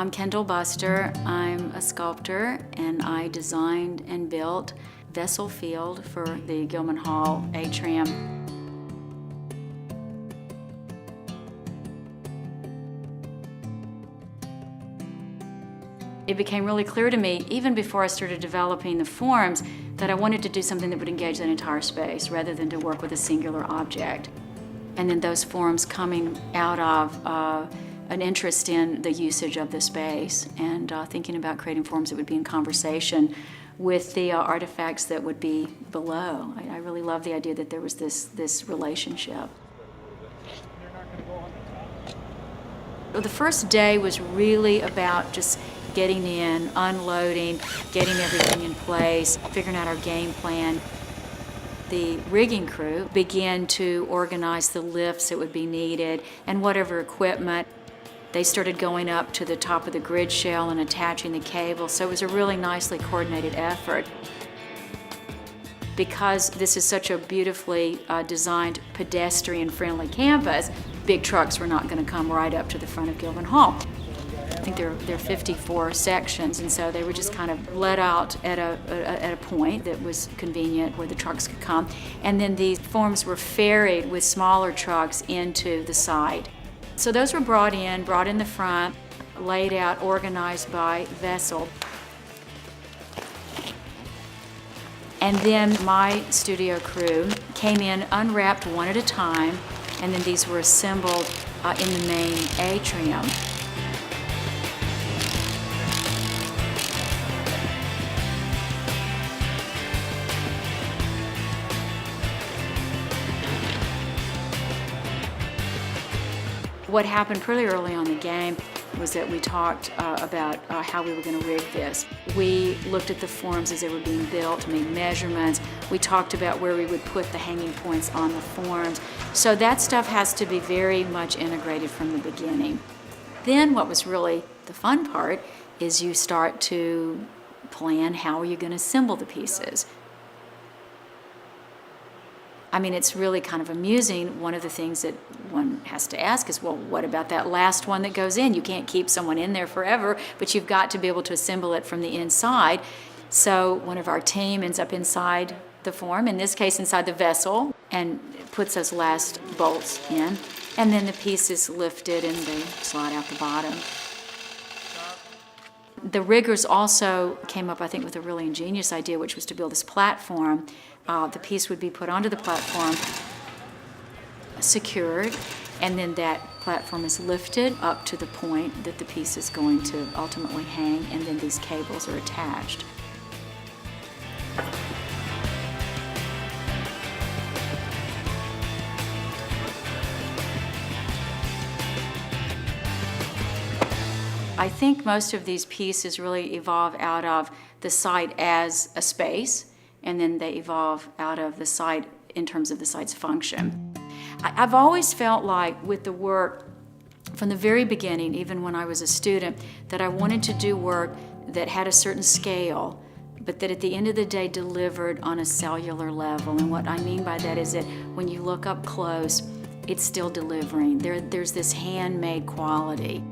I'm Kendall Buster. I'm a sculptor, and I designed and built vessel field for the Gilman Hall atrium. It became really clear to me, even before I started developing the forms, that I wanted to do something that would engage that entire space rather than to work with a singular object. And then those forms coming out of an interest in the usage of the space and thinking about creating forms that would be in conversation with the artifacts that would be below. I really love the idea that there was this relationship. The first day was really about just getting in, unloading, getting everything in place, figuring out our game plan. The rigging crew began to organize the lifts that would be needed and whatever equipment. They started going up to the top of the grid shell and attaching the cable, so it was a really nicely coordinated effort. Because this is such a beautifully designed pedestrian-friendly campus, big trucks were not going to come right up to the front of Gilman Hall. I think there are 54 sections, and so they were just kind of let out at a point that was convenient where the trucks could come. And then these forms were ferried with smaller trucks into the site. So those were brought in the front, laid out, organized by vessel. And then my studio crew came in, unwrapped one at a time, and then these were assembled in the main atrium. What happened pretty early on in the game was that we talked about how we were going to rig this. We looked at the forms as they were being built, made measurements. We talked about where we would put the hanging points on the forms. So that stuff has to be very much integrated from the beginning. Then what was really the fun part is you start to plan how you're going to assemble the pieces. I mean, it's really kind of amusing. One of the things that one has to ask is, well, what about that last one that goes in? You can't keep someone in there forever, but you've got to be able to assemble it from the inside. So one of our team ends up inside the form, in this case inside the vessel, and puts those last bolts in. And then the piece is lifted and they slide out the bottom. The riggers also came up, I think, with a really ingenious idea, which was to build this platform. The piece would be put onto the platform, secured, and then that platform is lifted up to the point that the piece is going to ultimately hang, and then these cables are attached. I think most of these pieces really evolve out of the site as a space, and then they evolve out of the site in terms of the site's function. I've always felt like with the work, from the very beginning, even when I was a student, that I wanted to do work that had a certain scale, but that at the end of the day delivered on a cellular level. And what I mean by that is that when you look up close, it's still delivering. There's this handmade quality.